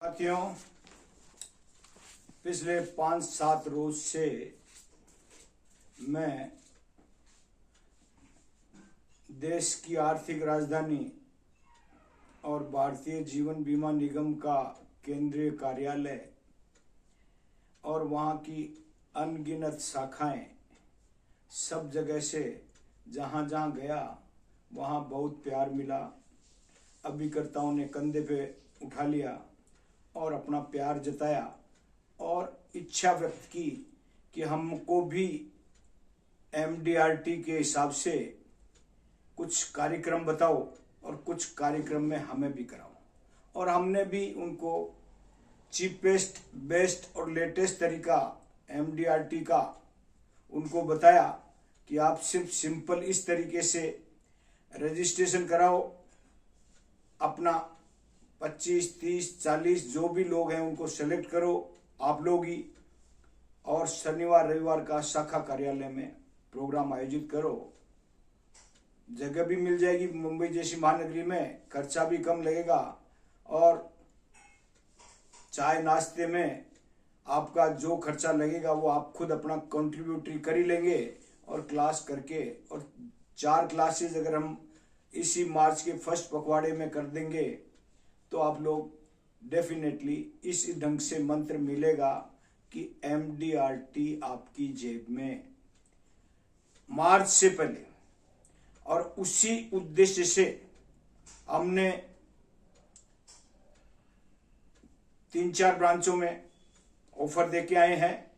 साथियों, पिछले 5-7 रोज से मैं देश की आर्थिक राजधानी और भारतीय जीवन बीमा निगम का केंद्रीय कार्यालय और वहाँ की अनगिनत शाखाएं, सब जगह से जहाँ जहाँ गया वहाँ बहुत प्यार मिला। अभिकर्ताओं ने कंधे पे उठा लिया और अपना प्यार जताया और इच्छा व्यक्त की कि हमको भी MDRT के हिसाब से कुछ कार्यक्रम बताओ और कुछ कार्यक्रम में हमें भी कराओ। और हमने भी उनको चीपेस्ट, बेस्ट और लेटेस्ट तरीका MDRT का उनको बताया कि आप सिर्फ सिंपल इस तरीके से रजिस्ट्रेशन कराओ, अपना 25, 30, 40 जो भी लोग हैं उनको सेलेक्ट करो आप लोग ही, और शनिवार रविवार का शाखा कार्यालय में प्रोग्राम आयोजित करो। जगह भी मिल जाएगी मुंबई जैसी महानगरी में, खर्चा भी कम लगेगा और चाय नाश्ते में आपका जो खर्चा लगेगा वो आप खुद अपना कंट्रीब्यूटरी कर ही लेंगे। और क्लास करके और 4 क्लासेस अगर हम इसी मार्च के फर्स्ट पखवाड़े में कर देंगे तो आप लोग डेफिनेटली इस ढंग से मंत्र मिलेगा कि MDRT आपकी जेब में मार्च से पहले। और उसी उद्देश्य से हमने 3-4 ब्रांचों में ऑफर देके आए हैं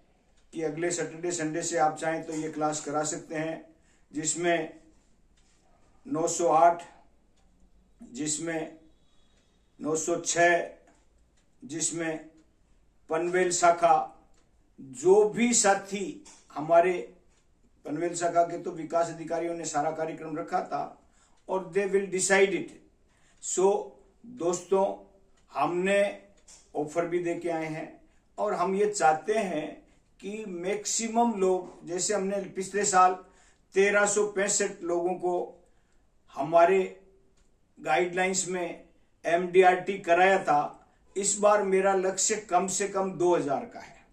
कि अगले सैटरडे संडे से आप चाहें तो ये क्लास करा सकते हैं, जिसमें 908, जिसमें 906, जिसमें पनवेल शाखा, जो भी साथी हमारे पनवेल शाखा के तो विकास अधिकारियों ने सारा कार्यक्रम रखा था और दे विल डिसाइड इट। सो दोस्तों, हमने ऑफर भी देके आए हैं और हम ये चाहते हैं कि मैक्सिमम लोग, जैसे हमने पिछले साल 1365 लोगों को हमारे गाइडलाइंस में MDRT कराया था, इस बार मेरा लक्ष्य कम से कम 2000 का है।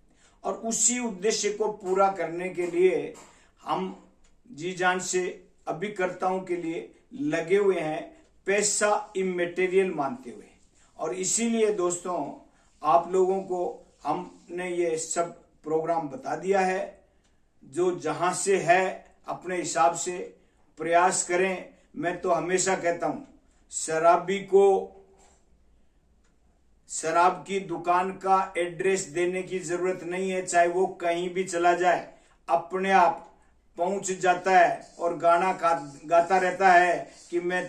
और उसी उद्देश्य को पूरा करने के लिए हम जी जान से अभिकर्ताओं के लिए लगे हुए हैं, पैसा इमैटेरियल मानते हुए। और इसीलिए दोस्तों, आप लोगों को हमने ये सब प्रोग्राम बता दिया है। जो जहां से है अपने हिसाब से प्रयास करें। मैं तो हमेशा कहता हूं, शराबी को शराब की दुकान का एड्रेस देने की जरूरत नहीं है, चाहे वो कहीं भी चला जाए, अपने आप पहुंच जाता है और गाना गाता रहता है कि मैं,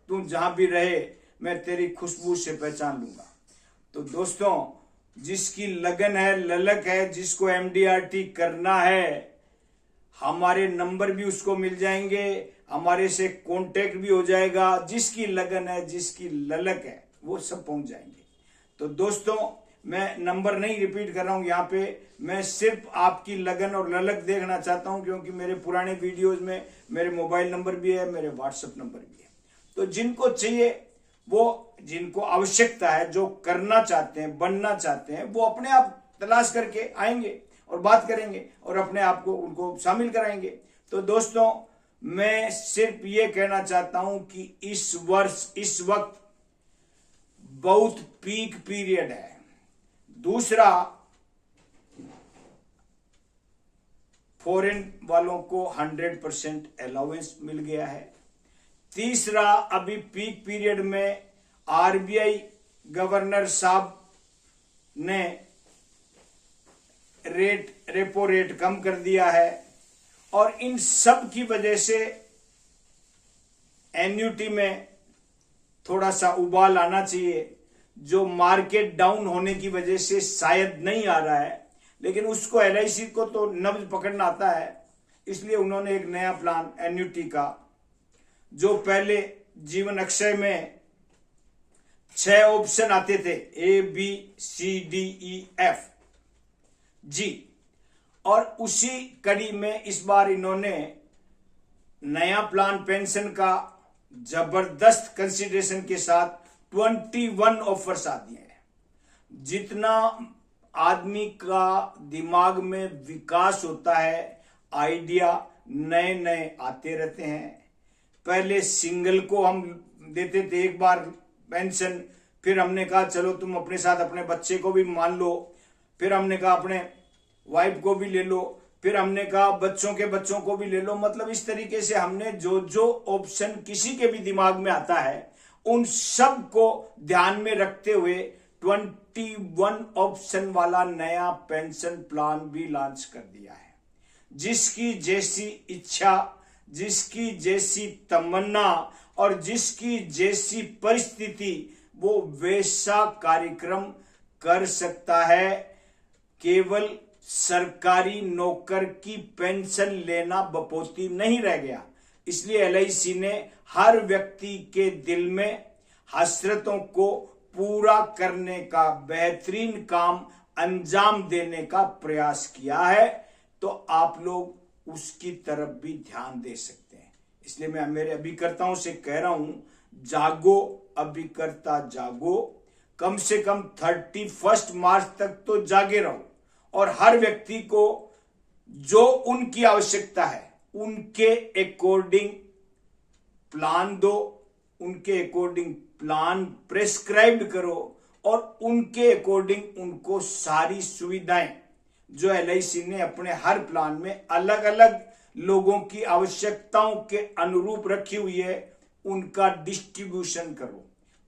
तू जहां भी रहे मैं तेरी खुशबू से पहचान लूंगा। तो दोस्तों, जिसकी लगन है, ललक है, जिसको MDRT करना है, हमारे नंबर भी उसको मिल जाएंगे, हमारे से कांटेक्ट भी हो जाएगा। जिसकी लगन है, जिसकी ललक है, वो सब पहुंच जाएंगे। तो दोस्तों, मैं नंबर नहीं रिपीट कर रहा हूं यहाँ पे, मैं सिर्फ आपकी लगन और ललक देखना चाहता हूं, क्योंकि मेरे पुराने वीडियोज में मेरे मोबाइल नंबर भी है, मेरे WhatsApp नंबर भी है। तो जिनको चाहिए, वो जिनको आवश्यकता है, जो करना चाहते हैं, बनना चाहते हैं, वो अपने आप तलाश करके आएंगे और बात करेंगे और अपने आप को उनको शामिल कराएंगे। तो दोस्तों, मैं सिर्फ ये कहना चाहता हूं कि इस वर्ष, इस वक्त बहुत पीक पीरियड है। दूसरा, फॉरेन वालों को 100% अलाउंस मिल गया है। तीसरा, अभी पीक पीरियड में RBI गवर्नर साहब ने रेपो रेट कम कर दिया है। और इन सब की वजह से एन्युटी में थोड़ा सा उबाल आना चाहिए, जो मार्केट डाउन होने की वजह से शायद नहीं आ रहा है, लेकिन उसको LIC को तो नब्ज पकड़ना आता है। इसलिए उन्होंने एक नया प्लान एन्युटी का, जो पहले जीवन अक्षय में 6 ऑप्शन आते थे, ABCDEF G, और उसी कड़ी में इस बार इन्होंने नया प्लान पेंशन का जबरदस्त कंसिडरेशन के साथ 21 ऑफर्स आ दिए हैं। जितना आदमी का दिमाग में विकास होता है, आइडिया नए नए आते रहते हैं। पहले सिंगल को हम देते थे एक बार पेंशन, फिर हमने कहा चलो तुम अपने साथ अपने बच्चे को भी मान लो, फिर हमने कहा अपने वाइफ को भी ले लो, फिर हमने कहा बच्चों के बच्चों को भी ले लो। मतलब इस तरीके से हमने जो जो ऑप्शन किसी के भी दिमाग में आता है उन सब को ध्यान में रखते हुए 21 ऑप्शन वाला नया पेंशन प्लान भी लॉन्च कर दिया है। जिसकी जैसी इच्छा, जिसकी जैसी तमन्ना और जिसकी जैसी परिस्थिति, वो वैसा कार्यक्रम कर सकता है। केवल सरकारी नौकर की पेंशन लेना बपोती नहीं रह गया। इसलिए एलआईसी ने हर व्यक्ति के दिल में हसरतों को पूरा करने का बेहतरीन काम अंजाम देने का प्रयास किया है। तो आप लोग उसकी तरफ भी ध्यान दे सकते हैं। इसलिए मैं मेरे अभिकर्ताओं से कह रहा हूं, जागो अभिकर्ता जागो। कम से कम 31 मार्च तक तो जागे रहो और हर व्यक्ति को जो उनकी आवश्यकता है उनके अकॉर्डिंग प्लान दो, उनके अकॉर्डिंग प्लान प्रेस्क्राइब करो और उनके अकॉर्डिंग उनको सारी सुविधाएं जो एलआईसी ने अपने हर प्लान में अलग अलग लोगों की आवश्यकताओं के अनुरूप रखी हुई है, उनका डिस्ट्रीब्यूशन करो।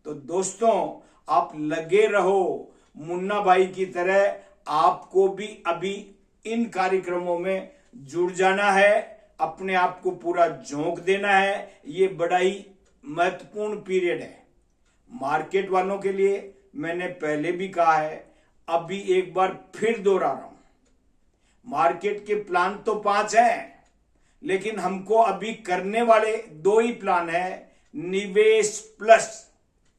तो दोस्तों, आप लगे रहो मुन्ना भाई की तरह। आपको भी अभी इन कार्यक्रमों में जुड़ जाना है, अपने आप को पूरा झोंक देना है। ये बड़ा ही महत्वपूर्ण पीरियड है मार्केट वालों के लिए। मैंने पहले भी कहा है, अभी एक बार फिर दोहरा रहा हूं, मार्केट के प्लान तो 5 हैं, लेकिन हमको अभी करने वाले 2 ही प्लान है, निवेश प्लस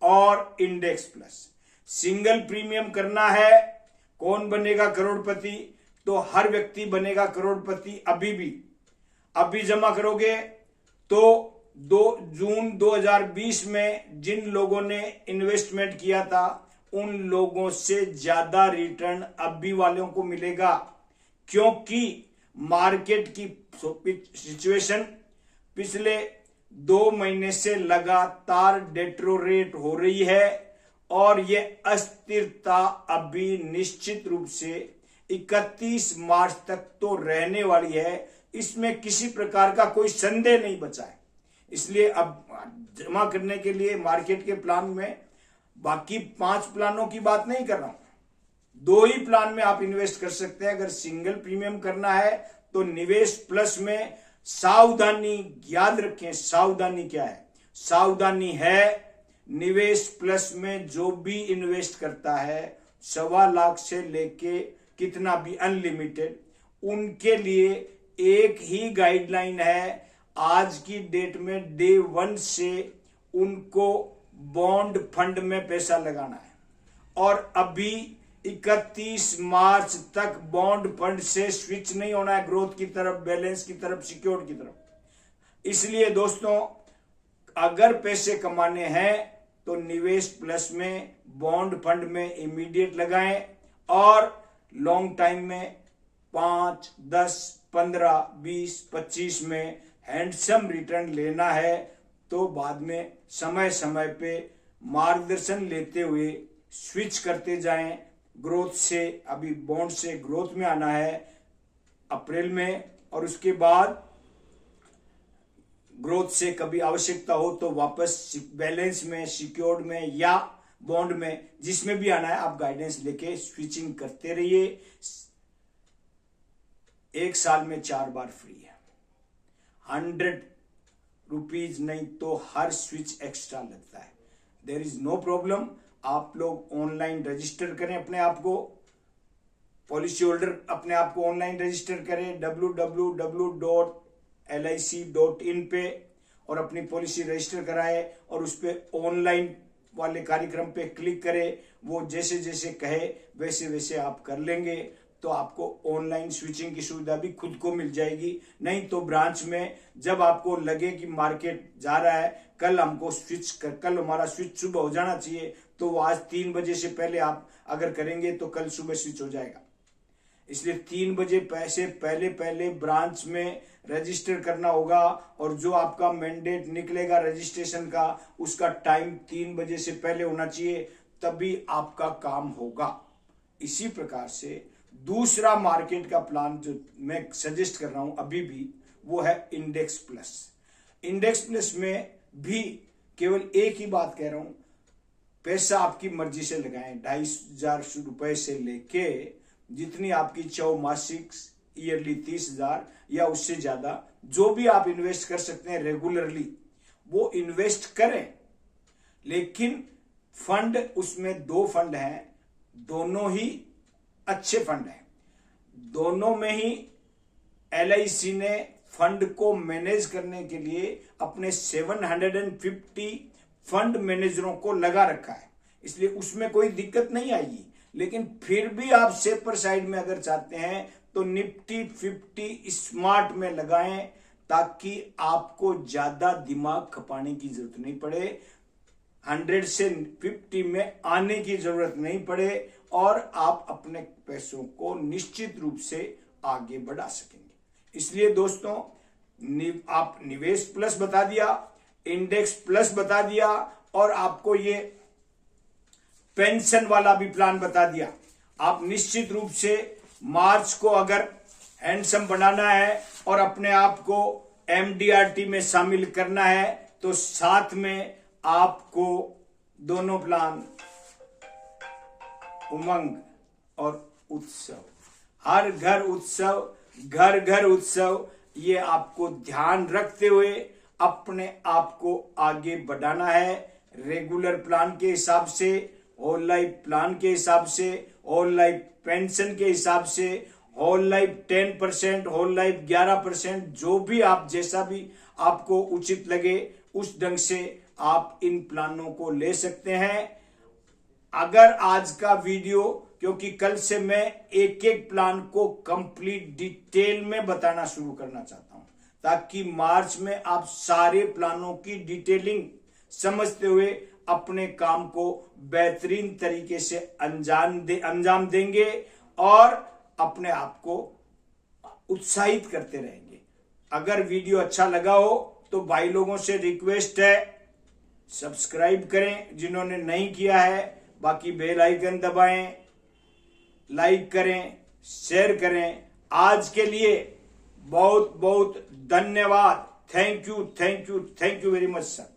और इंडेक्स प्लस। सिंगल प्रीमियम करना है, कौन बनेगा करोड़पति? तो हर व्यक्ति बनेगा करोड़पति। अभी जमा करोगे तो 2 जून 2020 में जिन लोगों ने इन्वेस्टमेंट किया था उन लोगों से ज्यादा रिटर्न अभी वालों को मिलेगा, क्योंकि मार्केट की सिचुएशन पिछले 2 महीने से लगातार डेट्रोरेट हो रही है और ये अस्थिरता अभी निश्चित रूप से 31 मार्च तक तो रहने वाली है। इसमें किसी प्रकार का कोई संदेह नहीं बचा है। इसलिए अब जमा करने के लिए मार्केट के प्लान में बाकी 5 प्लानों की बात नहीं कर रहा हूं, 2 ही प्लान में आप इन्वेस्ट कर सकते हैं। अगर सिंगल प्रीमियम करना है तो निवेश प्लस में सावधानी, याद रखें सावधानी क्या है। सावधानी है, निवेश प्लस में जो भी इन्वेस्ट करता है 1.25 लाख से लेके कितना भी अनलिमिटेड, उनके लिए एक ही गाइडलाइन है। आज की डेट में डे 1 से उनको बॉन्ड फंड में पैसा लगाना है और अभी 31 मार्च तक बॉन्ड फंड से स्विच नहीं होना है ग्रोथ की तरफ, बैलेंस की तरफ, सिक्योर्ड की तरफ। इसलिए दोस्तों, अगर पैसे कमाने हैं तो निवेश प्लस में, बॉन्ड फंड में इमीडिएट लगाएं और लॉन्ग टाइम में 5, 10, 15, 20, 25 में हैंडसम रिटर्न लेना है। तो बाद में समय समय पे मार्गदर्शन लेते हुए स्विच करते जाएं ग्रोथ से। अभी बॉन्ड से ग्रोथ में आना है अप्रैल में, और उसके बाद ग्रोथ से कभी आवश्यकता हो तो वापस बैलेंस में, सिक्योर्ड में या बॉन्ड में, जिसमें भी आना है आप गाइडेंस लेके स्विचिंग करते रहिए। 1 साल में 4 बार फ्री है, 100 रुपीज नहीं तो हर स्विच एक्स्ट्रा लगता है। There is no problem. आप लोग ऑनलाइन रजिस्टर करें अपने आप को, पॉलिसी होल्डर अपने आप को ऑनलाइन रजिस्टर करें www.lic.in पे और अपनी पॉलिसी रजिस्टर कराएं और उस पे ऑनलाइन वाले कार्यक्रम पे क्लिक करें। वो जैसे जैसे कहे वैसे वैसे आप कर लेंगे तो आपको ऑनलाइन स्विचिंग की सुविधा भी खुद को मिल जाएगी। नहीं तो ब्रांच में जब आपको लगे कि मार्केट जा रहा है, कल हमको स्विच कर, कल हमारा स्विच सुबह हो जाना चाहिए, तो वो आज 3 बजे से पहले आप अगर करेंगे तो कल सुबह स्विच हो जाएगा। इसलिए 3 बजे पैसे पहले ब्रांच में रजिस्टर करना होगा, और जो आपका मैंडेट निकलेगा रजिस्ट्रेशन का उसका टाइम 3 बजे से पहले होना चाहिए, तभी आपका काम होगा। इसी प्रकार से दूसरा मार्केट का प्लान जो मैं सजेस्ट कर रहा हूं अभी भी, वो है इंडेक्स प्लस। इंडेक्स प्लस में भी केवल एक ही बात कह रहा हूं, पैसा आपकी मर्जी से लगाएं। 2,500 रुपए से लेके जितनी आपकी चौमासिक ईयरली 30,000 या उससे ज्यादा जो भी आप इन्वेस्ट कर सकते हैं रेगुलरली, वो इन्वेस्ट करें। लेकिन फंड, उसमें 2 फंड हैं, दोनों ही अच्छे फंड हैं। दोनों में ही LIC ने फंड को मैनेज करने के लिए अपने 750 फंड मैनेजरों को लगा रखा है, इसलिए उसमें कोई दिक्कत नहीं आएगी। लेकिन फिर भी आप सेपर साइड में अगर चाहते हैं तो निफ्टी 50 स्मार्ट में लगाएं, ताकि आपको ज्यादा दिमाग खपाने की जरूरत नहीं पड़े, 100 से 50 में आने की जरूरत नहीं पड़े, और आप अपने पैसों को निश्चित रूप से आगे बढ़ा सकेंगे। इसलिए दोस्तों, आप निवेश प्लस बता दिया, इंडेक्स प्लस बता दिया, और आपको ये पेंशन वाला भी प्लान बता दिया। आप निश्चित रूप से मार्च को अगर हैंडसम बनाना है और अपने आप को MDRT में शामिल करना है, तो साथ में आपको दोनों प्लान, उमंग और उत्सव, हर घर उत्सव, घर घर उत्सव, ये आपको ध्यान रखते हुए अपने आप को आगे बढ़ाना है। रेगुलर प्लान के हिसाब से, होल लाइफ प्लान के हिसाब से, होल लाइफ पेंशन के हिसाब से, होल लाइफ 10%, होल लाइफ 11%, जो भी आप, जैसा भी आपको उचित लगे उस ढंग से आप इन प्लानों को ले सकते हैं। अगर आज का वीडियो, क्योंकि कल से मैं एक एक प्लान को कंप्लीट डिटेल में बताना शुरू करना चाहता हूं, ताकि मार्च में आप सारे प्लानों की डिटेलिंग समझते हुए अपने काम को बेहतरीन तरीके से अंजाम देंगे और अपने आप को उत्साहित करते रहेंगे। अगर वीडियो अच्छा लगा हो तो भाई लोगों से रिक्वेस्ट है, सब्सक्राइब करें जिन्होंने नहीं किया है, बाकी बेल आइकन दबाएं, लाइक करें, शेयर करें। आज के लिए बहुत बहुत धन्यवाद। Thank you very much sir.